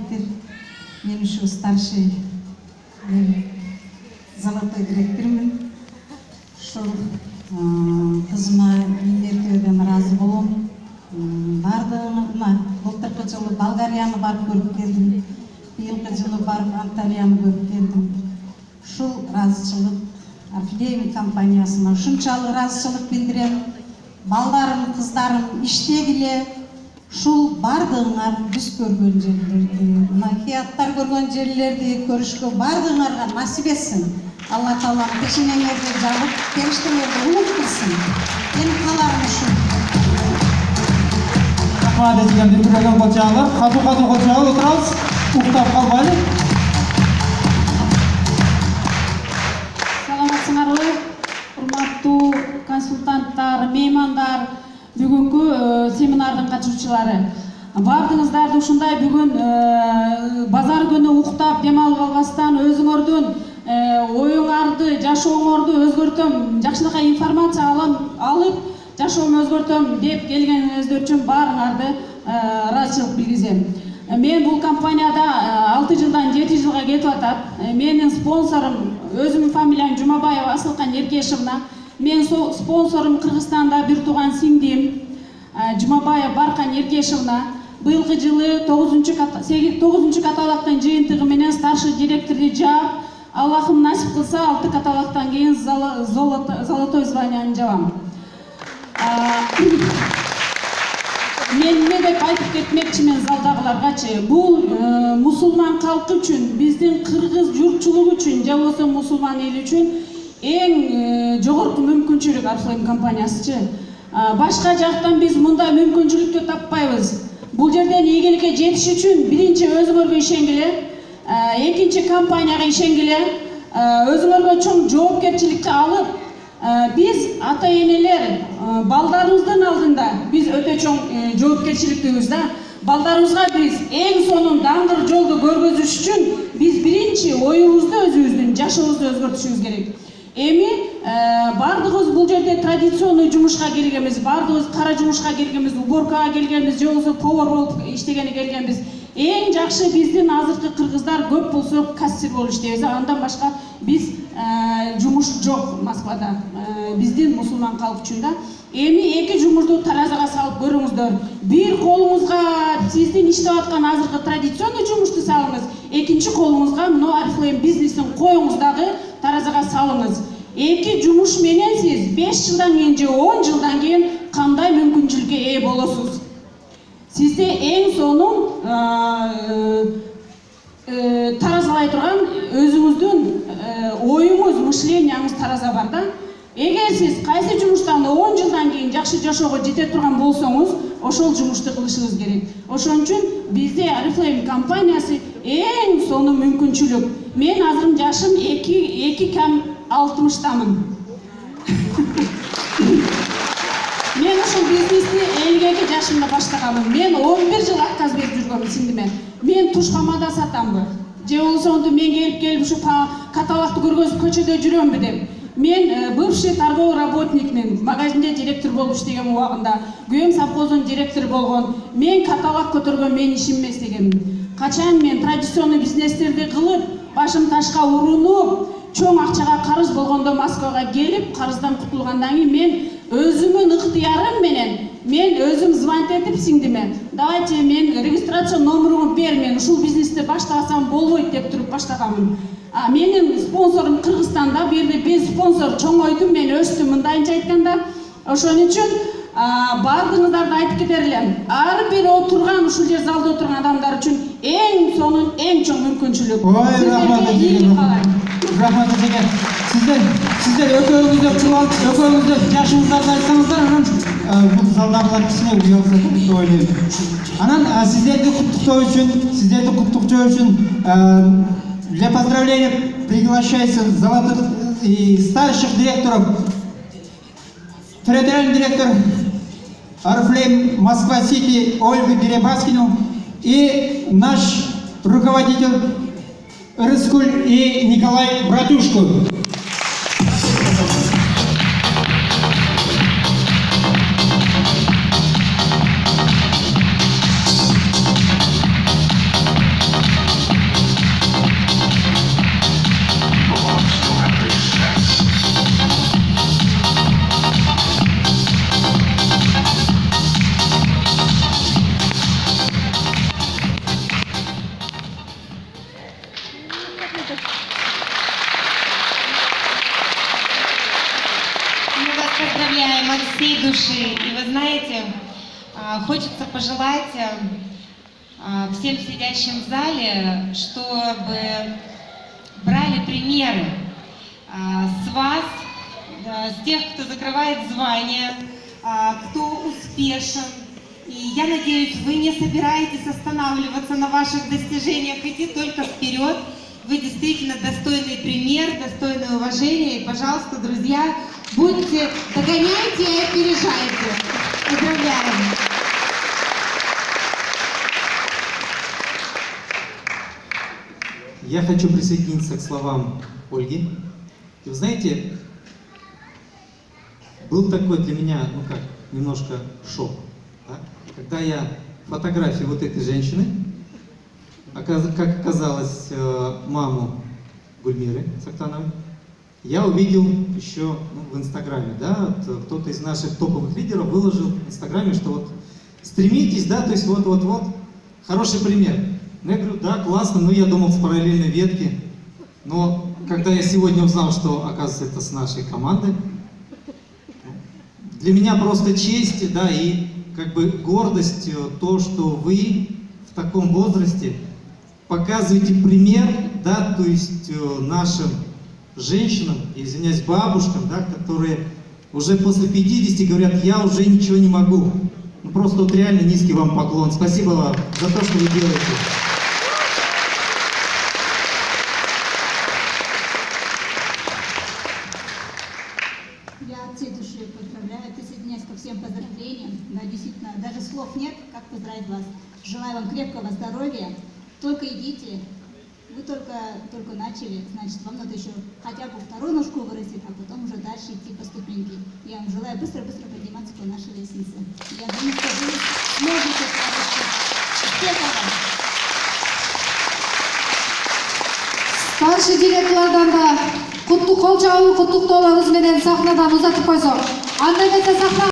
директор, мен еще старший золотой директормын. Ошол кызыма эмнелерден ыраазы болом. Бардыгына былтыркы жылы Болгарияны барып көрүп келдим. Быйылкы жылы барып Анталияны көрүп келдим. Ушул ыраазычылык Орфлейм компаниясына ушунчалык ыраазычылык билдирем. Балдарым, кыздарым иштегиле. Ушул бардыгыңар биз көргөн жерлерди, макияттар көргөн жерлерди көрүшкө бардыгыңарга насип этсин. Алла Таала пешенеңерди жабып, периштелерди улук кылсын. Менин кааларым ушул. Рахмат эткен бирбиреген колчаңдар. Катуу колчаңдар отурабыз. Уктап калбайлы. Саламатсыңарбы, урматтуу консультанттар, меймандар, бүгүнкү семинардын катышуучулары. Бардыңыздарды ушундай бүгүн базар күнү уктап дем алып албастан өзүңөрдүн оюңарды, жашооңорду өзгөртөм, жакшынакай информация алып жашоомду өзгөртөм деп келгениңиздер үчүн баарыңарды ыраазычылык билгизем. Мен бул компанияда 6 жылдан 7 жылга кетип атат. Менин спонсорум, өзүмдүн фамилиям Жумабаева Асылкан Эркешевна. Мен спонсорум Кыргызстанда бир тууган сиңдим Жумабаева Баркан Эркешевна. Быйылкы жылы 9 каталогдун жыйынтыгы менен старший директорду жаап, Аллахым насип кылса 6 каталогдон кийин золотой званияны жабам. Мен эмне деп айтып кетмекчимин залдагыларгачы, бул мусулман калкы үчүн, биздин кыргыз журтчулугу үчүн, же болбосо мусулман эли үчүн эң жогорку мүмкүнчүлүк Орфлейм компаниясычы. Башка жактан биз мындай мүмкүнчүлүктү таппайбыз. Бул жерден ийгиликке жетиш үчүн биринчи өзүңөргө ишенгиле, экинчи компанияга ишенгиле, өзүңөргө чоң жоопкерчиликти алып, биз ата-энелер балдарыбыздын алдында биз өтө чоң жоопкерчиликтебиз да. Балдарыбызга биз эң сонун даңгыр жолду көргөзүш үчүн биз биринчи оюбузду өзүбүздүн жашообузду өзгөртүшүбүз керек. Эми бардыгыбыз бул жерде традиционный жумушка келгенбиз, бардыгыбыз кара жумушка келгенбиз, уборкага келгенбиз, же болбосо повар болуп иштегени келгенбиз. Эң жакшы биздин азыркы кыргыздар көп болсо кассир болуп иштейбиз. Андан башка биз жумуш жок Москвада, биздин мусулман калк үчүн да. Эми эки жумушту таразага салып көрүңүздөр. Бир колуңузга сиздин иштеп аткан азыркы традиционный жумушту салыңыз, экинчи колуңузга мына Oriflame бизнесин коюңуз дагы таразага салыңыз. Эки жумуш менен сиз 5 жылдан кийин же 10 жылдан кийин кандай мүмкүнчүлүккө ээ болосуз? Сизде эң сонун таразалай турган өзүңүздүн оюңуз, мышлениеңиз тараза бар да. Эгер сиз кайсы жумуштан 10 жылдан кийин жакшы жашоого жете турган болсоңуз, ошол жумушту кылышыңыз керек. Ошон үчүн бизде Oriflame компаниясы эң сонун мүмкүнчүлүк. Мен азыр жашым 2 кам 60-тамын. Мен ушул бизнести 52 жашымда баштаганмын. Мен 11 жыл отказ берип жүргөм сиңдиме. Мен тушкамада сатамбы? Же болсо мен келип ушу каталогду көргөзүп көчөдө жүрөмбү деп. Мен бывший торговый работникмин. Магазинде директор болуп иштеген убагында, күйөөм совхоздун директору болгон. Мен каталог көтөргөн менин ишим эмес дегенмин. Качан мен традиционный бизнестерди кылып, башым ташка урунуп, чоң акчага карыз болгондо Москвага келип, карыздан кутулгандан кийин мен өзүмдүн ыктыярым менен мен өзүм звонить этип сиңдиме, давайте мен регистрация номерумду бер, мен ушул бизнести баштасам болбойт деп туруп баштаганмын. Менин спонсорум Кыргызстанда, бирде без спонсор чоңойдум, мен өстүм мындайынча айтканда. Ошон үчүн бардыгыңыздарды айтып кетер элем. Ар бир отурган, ушул жер залда отурган адамдар үчүн эң сонун, эң чоң мүмкүнчүлүк. Ой, рахмат экен. Сиздер экөөңүздөр жашыңыздарды айтсаңыздар, анан бул залдагылар кичине уялса деп ойлойм. Анан сиздерди куттуктоо үчүн для поздравления приглашается золотых и старших директоров, территориальный директор Oriflame Москва-Сити Ольгу Дерибаскину и наш руководитель Рыскуль и Николай Братушку. всей души. И вы знаете, хочется пожелать всем сидящим в зале, чтобы брали примеры с вас, с тех, кто закрывает звания, кто успешен. И я надеюсь, вы не собираетесь останавливаться на ваших достижениях, идти только вперед. Вы действительно достойный пример, достойное уважение. И, пожалуйста, друзья, будьте, догоняйте и опережайте. Поздравляем! Я хочу присоединиться к словам Ольги. И вы знаете, был такой для меня, ну как, немножко шок. Да? Когда я фотографию вот этой женщины, как оказалось, маму Гульмиры Сактановой, я увидел еще в Инстаграме, да, кто-то из наших топовых лидеров выложил в Инстаграме, что вот стремитесь, да, то есть вот, хороший пример. Ну, я говорю, да, классно, но я думал с параллельной ветки, но когда я сегодня узнал, что, оказывается, это с нашей командой, для меня просто честь, да, и как бы гордость то, что вы в таком возрасте показываете пример, да, то есть нашим женщинам, извиняюсь, бабушкам, да, которые уже после 50 говорят, я уже ничего не могу. Ну, просто вот реально низкий вам поклон. Спасибо вам за то, что вы делаете. Я от всей души поздравляю, присоединяюсь ко всем поздравлениям. Да, действительно, даже слов нет, как поздравить вас. Желаю вам крепкого здоровья. Только идите. Вы только начали, значит, вам надо еще хотя бы вторую ножку вырастить, а потом уже дальше идти по ступеньке. Я вам желаю быстро-быстро подниматься по нашей лестнице. Я думаю, что вы сможете это. Успехов вам! Старший директорлардан да кол жабуу куттуктоолорубуз менен сахнадан узатып койсок. Андай эмесе сахна